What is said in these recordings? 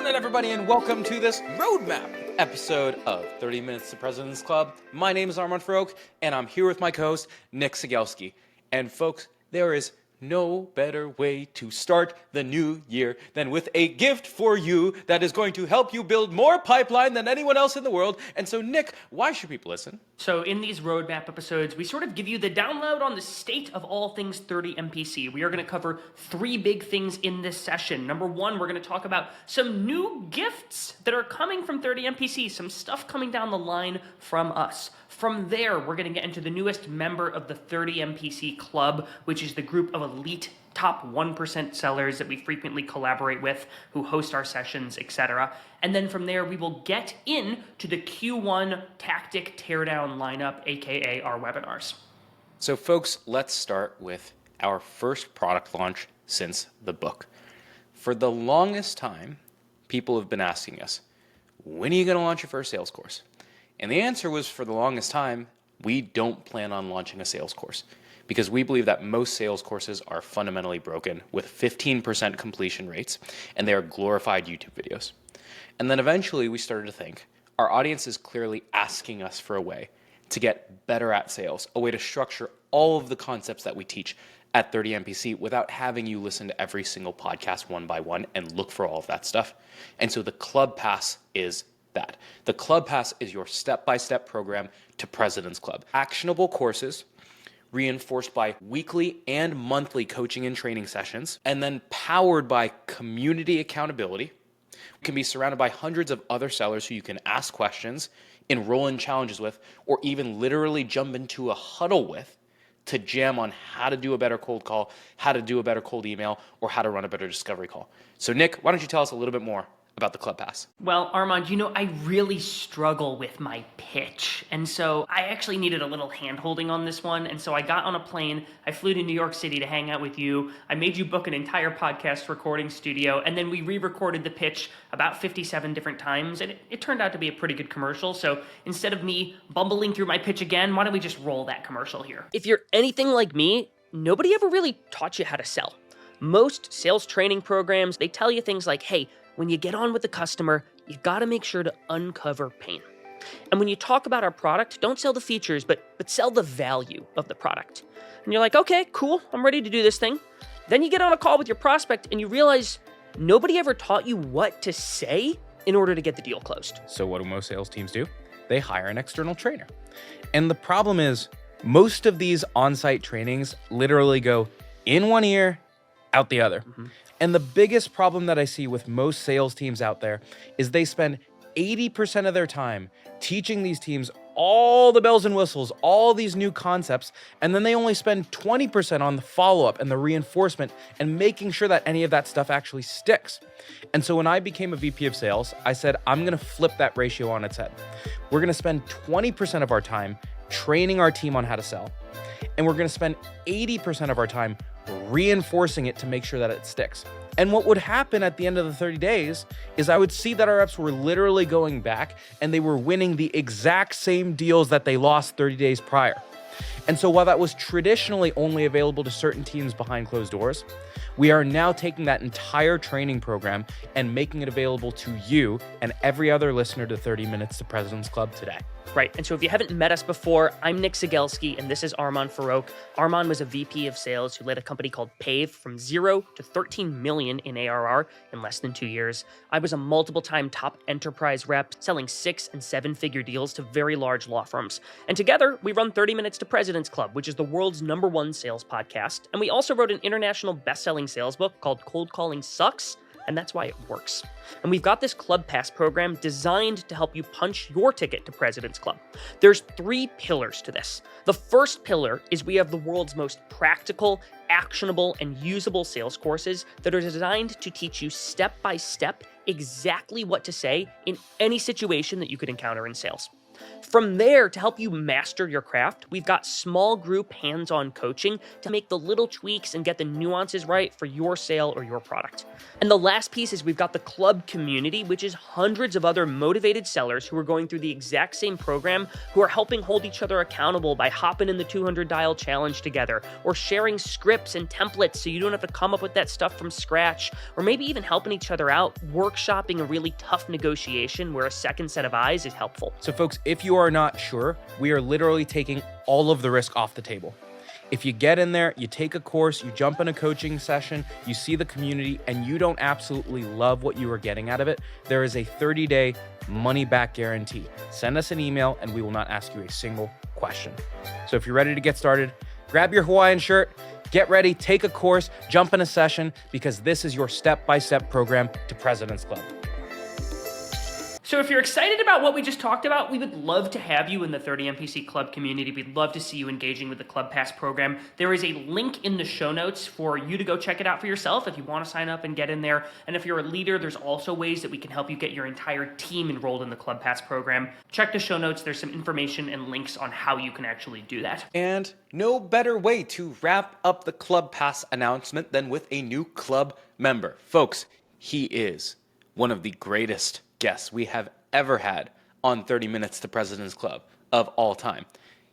internet, everybody, and welcome to this roadmap episode of 30 Minutes to President's Club. My name is Armand Farouk, and I'm here with my co-host, Nick Sigelski. And folks, there is no better way to start the new year than with a gift for you that is going to help you build more pipeline than anyone else in the world. And so, Nick, why should people listen? So in these roadmap episodes, we sort of give you the download on the state of all things 30 MPC. We are going to cover three big things in this session. Number one, we're going to talk about some new gifts that are coming from 30 MPC, some stuff coming down the line from us. From there, we're going to get into the newest member of the 30 MPC Club, which is the group of elite top 1% sellers that we frequently collaborate with, who host our sessions, etc. And then from there, we will get into the Q1 Tactic Teardown lineup, aka our webinars. So, folks, let's start with our first product launch since the book. For the longest time, people have been asking us, when are you going to launch your first sales course? And the answer was, for the longest time, we don't plan on launching a sales course because we believe that most sales courses are fundamentally broken with 15% completion rates, and they are glorified YouTube videos. And then eventually we started to think, our audience is clearly asking us for a way to get better at sales, a way to structure all of the concepts that we teach at 30 MPC without having you listen to every single podcast one by one and look for all of that stuff. And so the Club Pass is that. The Club Pass is your step-by-step program to President's Club. Actionable courses reinforced by weekly and monthly coaching and training sessions, and then powered by community accountability. You can be surrounded by hundreds of other sellers who you can ask questions, enroll in challenges with, or even literally jump into a huddle with to jam on how to do a better cold call, how to do a better cold email, or how to run a better discovery call. So Nick, why don't you tell us a little bit more about the Club Pass? Well, Armand, I really struggle with my pitch. And so I actually needed a little hand-holding on this one. And so I got on a plane, I flew to New York City to hang out with you. I made you book an entire podcast recording studio, and then we re-recorded the pitch about 57 different times. And it turned out to be a pretty good commercial. So instead of me bumbling through my pitch again, why don't we just roll that commercial here? If you're anything like me, nobody ever really taught you how to sell. Most sales training programs, they tell you things like, hey, when you get on with the customer, you gotta make sure to uncover pain. And when you talk about our product, don't sell the features, but sell the value of the product. And you're like, okay, cool, I'm ready to do this thing. Then you get on a call with your prospect and you realize nobody ever taught you what to say in order to get the deal closed. So what do most sales teams do? They hire an external trainer. And the problem is, most of these on-site trainings literally go in one ear, out the other. Mm-hmm. And the biggest problem that I see with most sales teams out there is they spend 80% of their time teaching these teams all the bells and whistles, all these new concepts, and then they only spend 20% on the follow-up and the reinforcement and making sure that any of that stuff actually sticks. And so when I became a VP of sales, I said, I'm gonna flip that ratio on its head. We're gonna spend 20% of our time training our team on how to sell, and we're gonna spend 80% of our time reinforcing it to make sure that it sticks. And what would happen at the end of the 30 days is I would see that our reps were literally going back and they were winning the exact same deals that they lost 30 days prior. And so while that was traditionally only available to certain teams behind closed doors, we are now taking that entire training program and making it available to you and every other listener to 30 Minutes to President's Club today. Right, and so if you haven't met us before, I'm Nick Sigelski, and this is Armand Farouk. Armand was a VP of sales who led a company called Pave from 0 to 13 million in ARR in less than 2 years. I was a multiple-time top enterprise rep, selling 6- and 7-figure deals to very large law firms. And together, we run 30 Minutes to President's Club, which is the world's #1 sales podcast. And we also wrote an international best-selling sales book called Cold Calling Sucks, and that's why it works. And we've got this Club Pass program designed to help you punch your ticket to President's Club. There's 3 pillars to this. The first pillar is we have the world's most practical, actionable, and usable sales courses that are designed to teach you step by step exactly what to say in any situation that you could encounter in sales. From there, to help you master your craft, we've got small group hands-on coaching to make the little tweaks and get the nuances right for your sale or your product. And the last piece is we've got the club community, which is hundreds of other motivated sellers who are going through the exact same program, who are helping hold each other accountable by hopping in the 200 dial challenge together, or sharing scripts and templates so you don't have to come up with that stuff from scratch, or maybe even helping each other out, workshopping a really tough negotiation where a second set of eyes is helpful. So folks, if you are not sure, we are literally taking all of the risk off the table. If you get in there, you take a course, you jump in a coaching session, you see the community, and you don't absolutely love what you are getting out of it, there is a 30-day money-back guarantee. Send us an email and we will not ask you a single question. So if you're ready to get started, grab your Hawaiian shirt, get ready, take a course, jump in a session, because this is your step-by-step program to President's Club. So if you're excited about what we just talked about, we would love to have you in the 30 MPC Club community. We'd love to see you engaging with the Club Pass program. There is a link in the show notes for you to go check it out for yourself if you want to sign up and get in there. And if you're a leader, there's also ways that we can help you get your entire team enrolled in the Club Pass program. Check the show notes. There's some information and links on how you can actually do that. And no better way to wrap up the Club Pass announcement than with a new club member. Folks, he is one of the greatest guests we have ever had on 30 Minutes to President's Club of all time.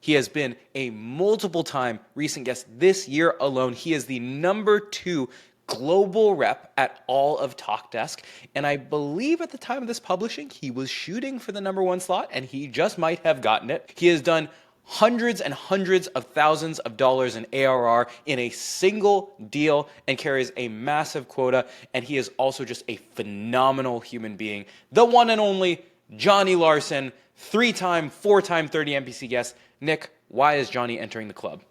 He has been a multiple time recent guest. This year alone, he is the #2 global rep at all of TalkDesk. And I believe at the time of this publishing, he was shooting for the #1 slot, and he just might have gotten it. He has done hundreds and hundreds of thousands of dollars in ARR in a single deal and carries a massive quota. And he is also just a phenomenal human being. The one and only Johnny Larson, 3-time, 4-time 30 MPC guest. Nick, why is Johnny entering the club?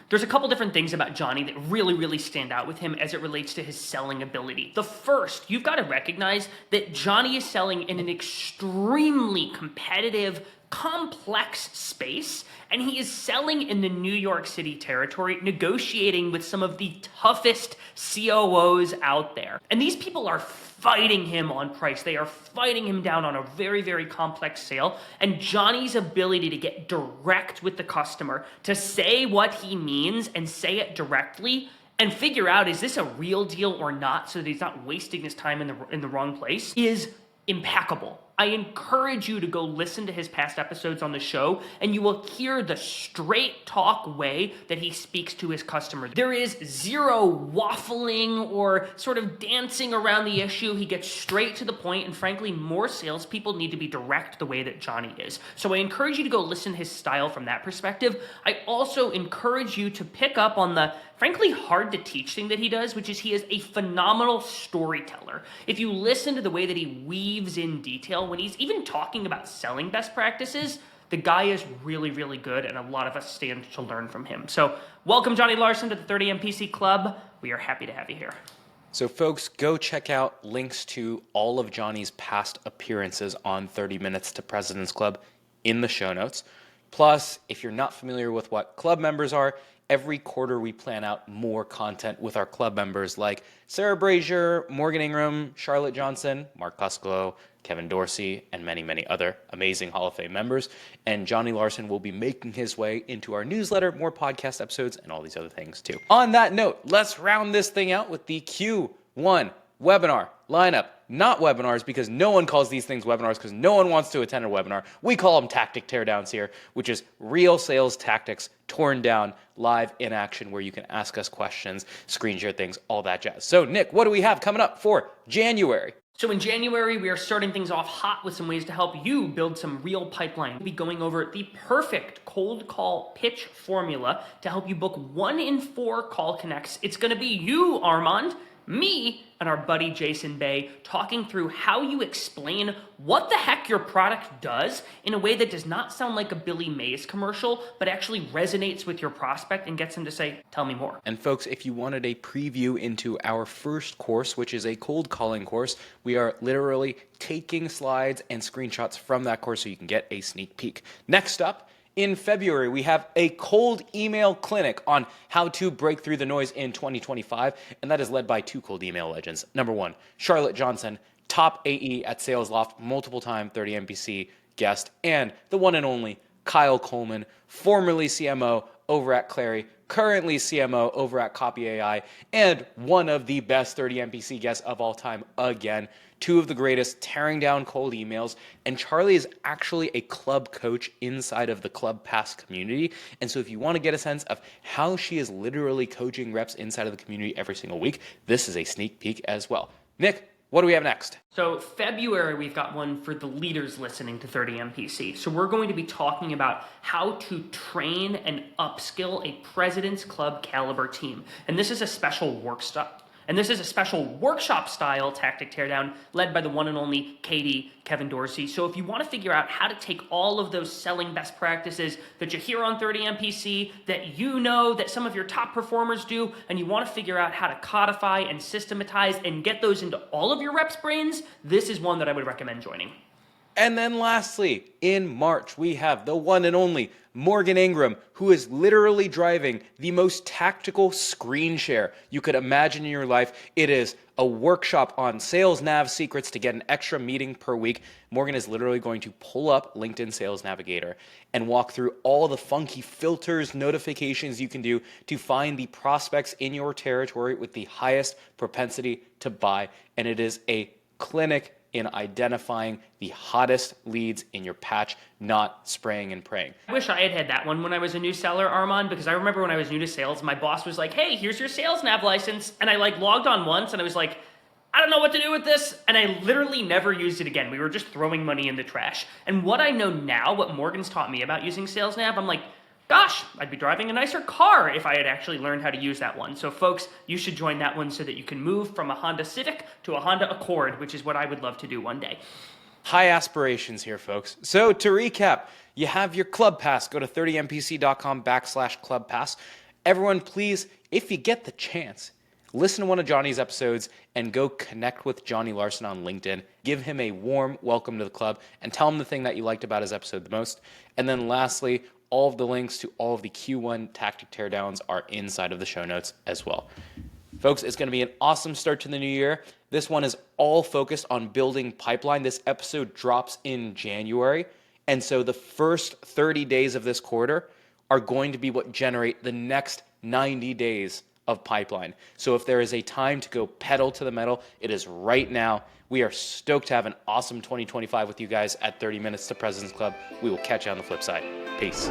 There's a couple different things about Johnny that really stand out with him as it relates to his selling ability. The first, you've got to recognize that Johnny is selling in an extremely competitive, complex space, and he is selling in the New York City territory, negotiating with some of the toughest COOs out there. And these people are fighting him on price. They are fighting him down on a very complex sale. And Johnny's ability to get direct with the customer, to say what he means and say it directly, and figure out, is this a real deal or not, so that he's not wasting his time in the wrong place, is impeccable. I encourage you to go listen to his past episodes on the show, and you will hear the straight talk way that he speaks to his customer. There is zero waffling or sort of dancing around the issue. He gets straight to the point, and frankly, more salespeople need to be direct the way that Johnny is. So I encourage you to go listen to his style from that perspective. I also encourage you to pick up on the frankly hard to teach thing that he does, which is he is a phenomenal storyteller. If you listen to the way that he weaves in detail, when he's even talking about selling best practices, the guy is really good, and a lot of us stand to learn from him. So welcome, Johnny Larson, to the 30 MPC Club. We are happy to have you here. So folks, go check out links to all of Johnny's past appearances on 30 Minutes to President's Club in the show notes. Plus, if you're not familiar with what club members are, every quarter we plan out more content with our club members like Sarah Brazier, Morgan Ingram, Charlotte Johnson, Mark Pascalo, Kevin Dorsey, and many other amazing Hall of Fame members. And Johnny Larson will be making his way into our newsletter, more podcast episodes, and all these other things too. On that note, let's round this thing out with the Q1 webinar lineup. Not webinars, because no one calls these things webinars, because no one wants to attend a webinar. We call them tactic teardowns here, which is real sales tactics torn down live in action, where you can ask us questions, screen share things, all that jazz. So Nick, what do we have coming up for January? So in January, we are starting things off hot with some ways to help you build some real pipeline. We'll be going over the perfect cold call pitch formula to help you book 1 in 4 call connects. It's going to be you, Armand, me, and our buddy Jason Bay talking through how you explain what the heck your product does in a way that does not sound like a Billy Mays commercial, but actually resonates with your prospect and gets them to say, tell me more. And folks, if you wanted a preview into our first course, which is a cold calling course, we are literally taking slides and screenshots from that course so you can get a sneak peek. Next up, in February, we have a cold email clinic on how to break through the noise in 2025, and that is led by 2 cold email legends. Number 1, Charlotte Johnson, top AE at SalesLoft, multiple time 30 MPC guest, and the one and only Kyle Coleman, formerly CMO over at Clary, currently CMO over at Copy AI, and one of the best 30 MPC guests of all time again. Two of the greatest, tearing down cold emails. And Charlie is actually a club coach inside of the Club Pass community. And so if you want to get a sense of how she is literally coaching reps inside of the community every single week, this is a sneak peek as well. Nick, what do we have next? So February, we've got one for the leaders listening to 30 MPC. So we're going to be talking about how to train and upskill a President's Club caliber team. And this is a special workshop style tactic teardown led by the one and only Katie Kevin Dorsey. So if you want to figure out how to take all of those selling best practices that you hear on 30 MPC, that you know that some of your top performers do, and you want to figure out how to codify and systematize and get those into all of your reps' brains, this is one that I would recommend joining. And then lastly, in March, we have the one and only Morgan Ingram, who is literally driving the most tactical screen share you could imagine in your life. It is a workshop on sales nav secrets to get an extra meeting per week. Morgan is literally going to pull up LinkedIn Sales Navigator and walk through all the funky filters, notifications you can do to find the prospects in your territory with the highest propensity to buy. And it is a clinic in identifying the hottest leads in your patch, not spraying and praying. I wish I had had that one when I was a new seller, Armand, because I remember when I was new to sales, my boss was like, hey, here's your sales nav license. And I logged on once and I was like, I don't know what to do with this. And I literally never used it again. We were just throwing money in the trash. And what I know now, what Morgan's taught me about using sales nav, I'm like, gosh, I'd be driving a nicer car if I had actually learned how to use that one. So folks, you should join that one so that you can move from a Honda Civic to a Honda Accord, which is what I would love to do one day. High aspirations here, folks. So to recap, you have your Club Pass. Go to 30mpc.com/Club Pass. Everyone, please, if you get the chance, listen to one of Johnny's episodes and go connect with Johnny Larson on LinkedIn. Give him a warm welcome to the club and tell him the thing that you liked about his episode the most. And then lastly, all of the links to all of the Q1 tactic teardowns are inside of the show notes as well. Folks, it's going to be an awesome start to the new year. This one is all focused on building pipeline. This episode drops in January. And so the first 30 days of this quarter are going to be what generate the next 90 days of pipeline. So if there is a time to go pedal to the metal, it is right now. We are stoked to have an awesome 2025 with you guys at 30 Minutes to President's Club. We will catch you on the flip side. Peace.